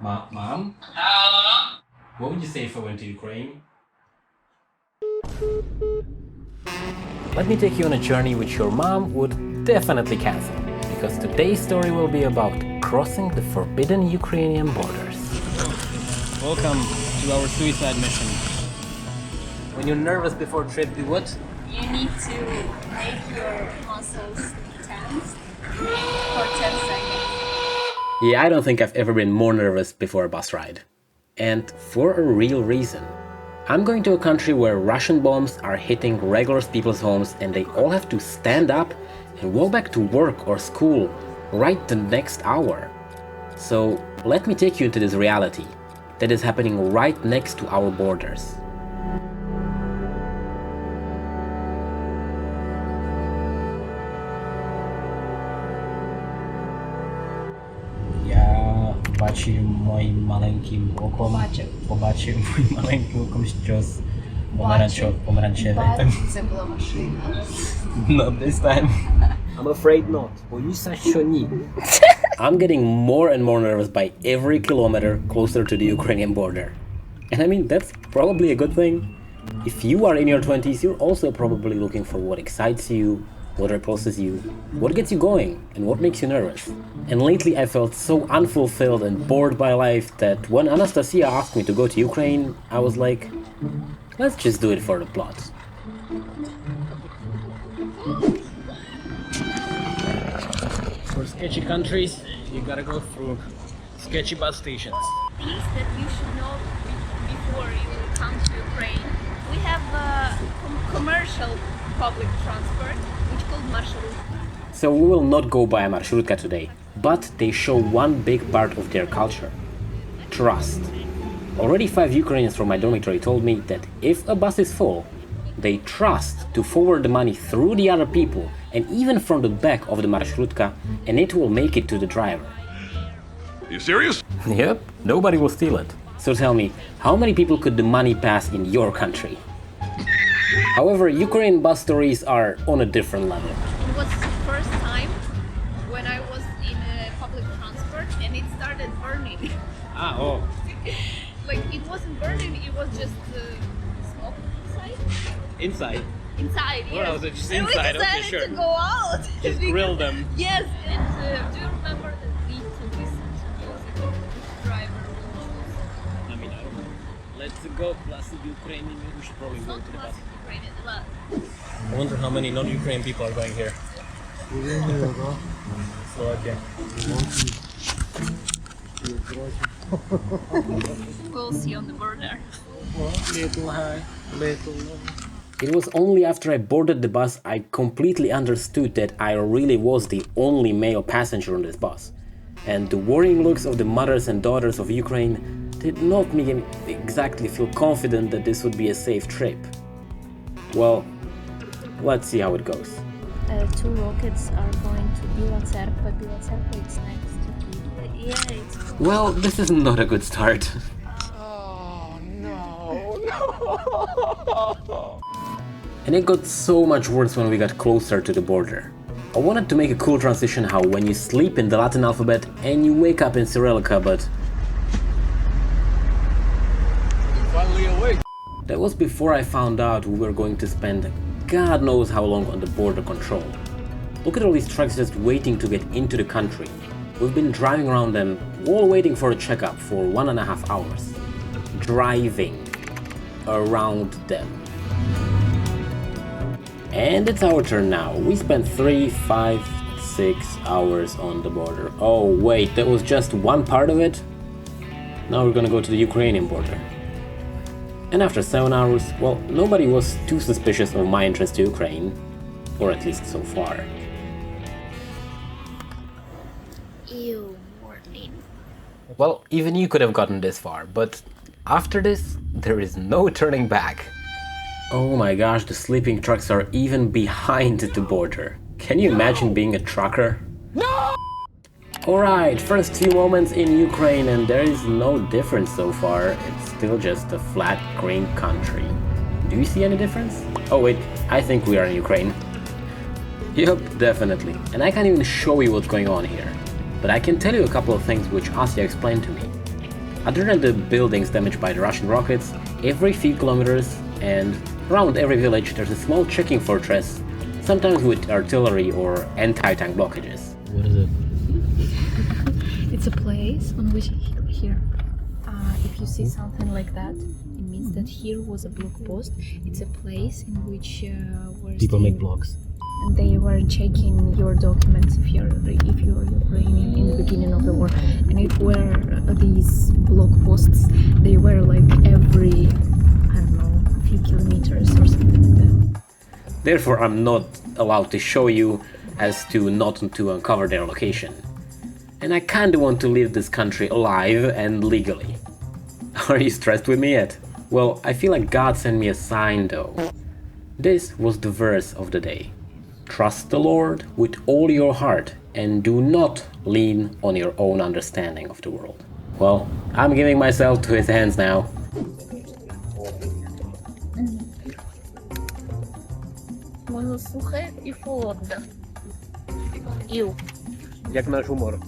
Mom? Hello? What would you say if I went to Ukraine? Let me take you on a journey which your mom would definitely cancel, because today's story will be about crossing the forbidden Ukrainian borders. Welcome to our suicide mission. When you're nervous before a trip, do what? You need to make your muscles tense for 10 seconds. Yeah, I don't think I've ever been more nervous before a bus ride. And for a real reason. I'm going to a country where Russian bombs are hitting regular people's homes and they all have to stand up and walk back to work or school right the next hour. So let me take you into this reality that is happening right next to our borders. Побачив моїм маленьким оком, побачив моїм маленьким оком щось помаранчеве. Це була машина. Not this time. I'm afraid not. Боюся, що ні. I'm getting more and more nervous by every kilometer closer to the Ukrainian border. And I mean, that's probably a good thing. If you are in your 20s, you're also probably looking for what excites you, what repulses you, what gets you going, and what makes you nervous. And lately I felt so unfulfilled and bored by life that when Anastasia asked me to go to Ukraine, I was like, let's just do it for the plot. For sketchy countries, you gotta go through sketchy bus stations. Things that you should know before you come to Ukraine. We have commercial public transport, which is called Marshrutka. So we will not go by a Marshrutka today, but they show one big part of their culture: trust. Already 5 Ukrainians from my dormitory told me that if a bus is full, they trust to forward the money through the other people and even from the back of the Marshrutka, and it will make it to the driver. Are you serious? Yep, nobody will steal it. So tell me, how many people could the money pass in your country? However, Ukrainian bus stories are on a different level. It was the first time when I was in a public transport and it started burning. Like, it wasn't burning, it was just smoke inside. Inside? Inside, yes. Well, it was just And we inside, okay, decided sure. to go out. Just grill them. Yes, and do you remember the need to listen to music? Which driver will choose? I mean, I don't know. Let's go, classic Ukrainian, we should probably It's go not to the bus. classic Ukrainian, but I wonder how many non-Ukrainian people are going here. Slovakia. we'll see on the border. Little high, little low. It was only after I boarded the bus I completely understood that I really was the only male passenger on this bus. And the worrying looks of the mothers and daughters of Ukraine did not make me exactly feel confident that this would be a safe trip. Well, let's see how it goes. 2 rockets are going to Bila Cerkva. Bila Cerkva is next to Kyiv. Yeah, it's cool. Well, this is not a good start. Oh, no. And it got so much worse when we got closer to the border. I wanted to make a cool transition how when you sleep in the Latin alphabet and you wake up in Cyrillica, but Finally awake. that was before I found out we were going to spend God knows how long on the border control. Look at all these trucks just waiting to get into the country. We've been driving around them, all waiting for a checkup for 1.5 hours. Driving around them. And it's our turn now. We spent 3, 5, 6 hours on the border. Oh wait, that was just one part of it? Now we're gonna go to the Ukrainian border. And after 7 hours, well, nobody was too suspicious of my entrance to Ukraine. Or at least so far. Ew, warning. Well, even you could have gotten this far, but after this, there is no turning back. Oh my gosh, the sleeping trucks are even behind the border. Can you imagine being a trucker? No! Alright, first few moments in Ukraine and there is no difference so far. It's still just a flat green country. Do you see any difference? Oh wait, I think we are in Ukraine. Yup, definitely. And I can't even show you what's going on here. But I can tell you a couple of things which Asya explained to me. Other than the buildings damaged by the Russian rockets, every few kilometers and around every village there's a small checking fortress, sometimes with artillery or anti-tank blockages. What is it? It's a place on which here, if you see something like that, it means that here was a blockpost. It's a place in which were People make staying- vlogs. and they were checking your documents if you're Ukrainian in the beginning of the war. And it were these blockposts. They were like every, I don't know, few kilometers or something like that. Therefore, I'm not allowed to show you as to not to uncover their location. And I kinda want to leave this country alive and legally. Are you stressed with me yet? Well, I feel like God sent me a sign though. This was the verse of the day. Trust the Lord with all your heart and do not lean on your own understanding of the world. Well, I'm giving myself to his hands now. Воно сухе і холодне. Іу. Як наш гумор.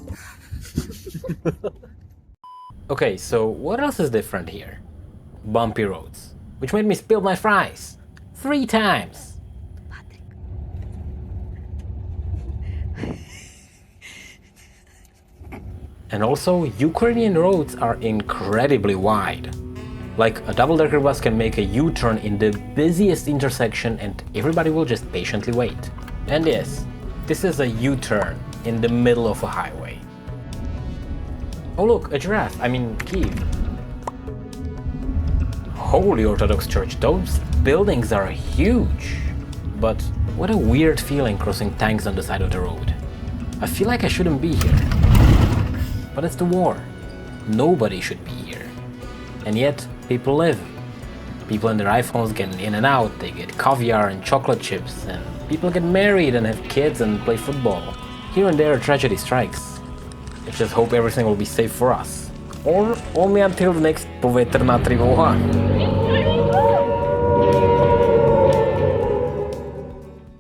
Okay, so what else is different here? Bumpy roads, which made me spill my fries 3 times. And also, Ukrainian roads are incredibly wide. Like, a double-decker bus can make a U-turn in the busiest intersection and everybody will just patiently wait. And yes, this is a U-turn in the middle of a highway. Oh look, a giraffe, I mean Kyiv. Holy Orthodox Church, those buildings are huge. But what a weird feeling crossing tanks on the side of the road. I feel like I shouldn't be here. But it's the war. Nobody should be here. And yet, people live. People in their iPhones get in and out, they get caviar and chocolate chips, and people get married and have kids and play football. Here and there a tragedy strikes. Let's just hope everything will be safe for us. Or only until the next povetrna tривога.